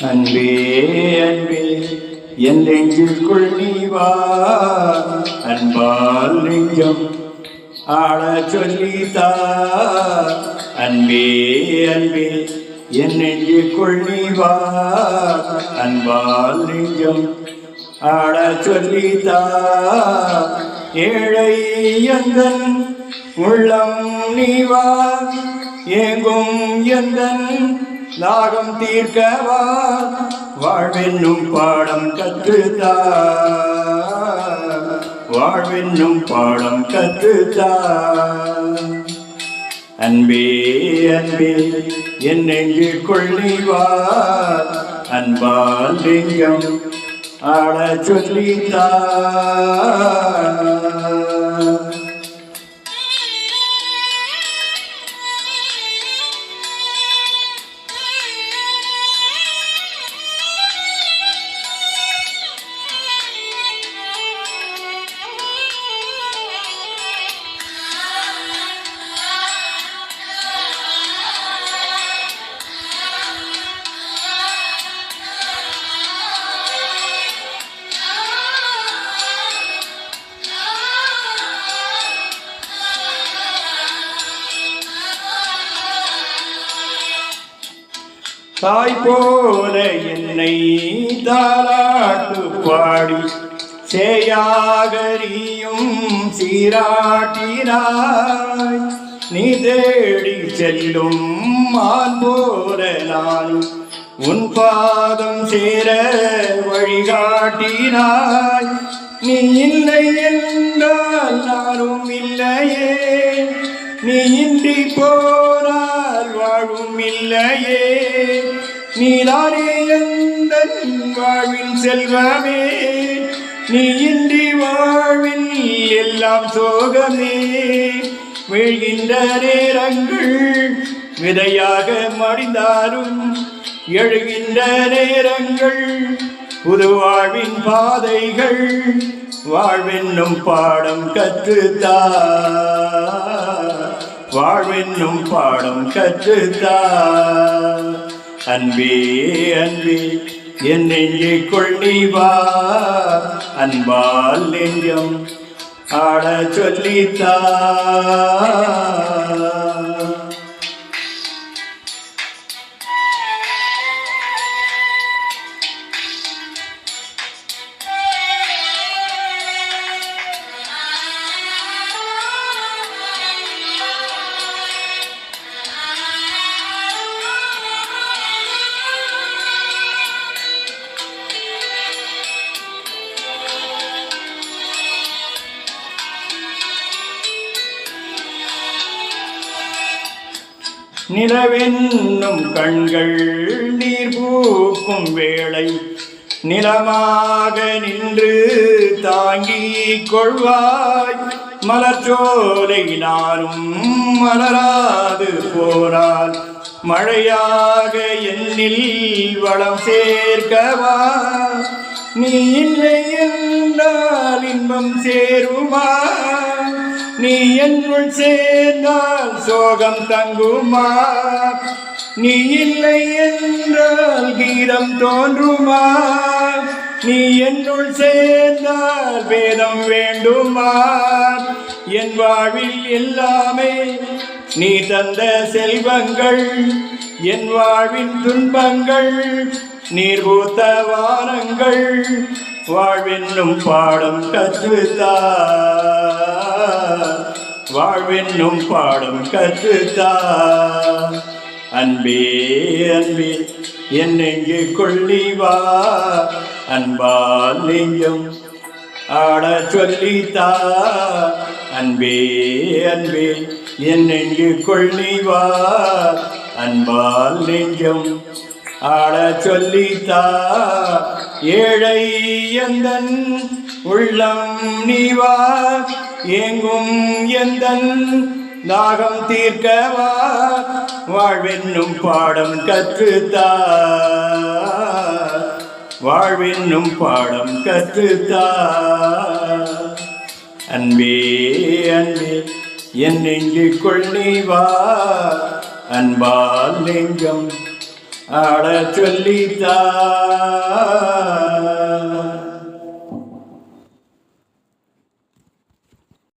அன்பே அன்பே என் நெஞ்சுக்குள் நீ வா, அன்பால் நெஞ்சம் ஆள சொல்லித்தா. அன்பே அன்பே என் நெஞ்சுக்குள் நீ வா, அன்பால் நெஞ்சம் ஆள சொல்லித்தா. ஏழை எந்தன் உள்ளம் நீ வா, ஏங்கும் எந்தன் தாகம் தீர்க்கவா, வாழ்வென்னும் பாடம் கற்றுத்தா, வாழ்வென்னும் பாடம் கற்றுத்தா. அன்பே அன்பே என் நெஞ்சுக்குள் நீ வா, அன்பால் நெஞ்சம் ஆட சொல்லித்தா. தாய் போல என்னை தாலாட்டு பாடி சேயாகரியும் சீராட்டினாய். நீ தேடி செல்லும் மான் போல நானும் உன் பாதம் சேர வழிகாட்டினாய். நீ இல்லை என்றால் நானும் இல்லையே, நீ இன்றி போனால் வாழும் இல்லையே. நீதானே எந்தன் வாழ்வின் செல்வமே, நீ இன்றி வாழ்வில் எல்லாம் சோகமே. வீழ்கின்ற நேரங்கள் விதையாக மடிந்தாலும், எழுகின்ற நேரங்கள் புது வாழ்வின் பாதைகள். வாழ்வென்னும் பாடம் கற்றுத்தா, வாழ்வென்னும் பாடம் கற்றுத்தா. அன்பே அன்பே என் நெஞ்சுக்குள் நீ வா, அன்பால் நெஞ்சம் ஆட சொல்லித்தா. நிலவென்னும் கண்கள் நீர் பூக்கும் வேளை, நிலமாக நின்று தாங்கிக் கொள்வாய். மலர்ச்சோலை நானும் மலராது போனால், மழையாக என்னில் வளம் சேர்க்கவா. நீ இல்லை என்றால் இன்பம் சேருமா, நீ என்னுள் சேர்ந்தால் சோகம் தங்குமா. நீ இல்லை என்றால் கீதம் தோன்றுமா, நீ என்னுள் சேர்ந்தால் வேதம் வேண்டுமா. என் வாழ்வில் எல்லாமே நீ தந்த செல்வங்கள், என் வாழ்வின் துன்பங்கள் நீர் பூத்த வானங்கள். வாழ்வென்னும் பாடம் கற்றுத்தா, வாழ்வென்னும் பாடம் கற்றுத்தா. அன்பே அன்பே என் நெஞ்சுக்குள் நீ வா, அன்பால் நெஞ்சம் ஆட சொல்லித்தா. அன்பே அன்பே என் நெஞ்சுக்குள் நீ வா, அன்பால் நெஞ்சம் ஆட சொல்லித்தா. ஏழை எந்தன் உள்ளம் நீ வா, ஏங்கும் எந்தன் தாகம் தீர்க்கவா. வாழ்வென்னும் பாடம் கற்றுத்தா, வாழ்வென்னும் பாடம் கற்றுத்தா. அன்பே அன்பே என் நெஞ்சுக்குள் நீ வா, அன்பால் நெஞ்சம் ஆட சொல்லித்தான்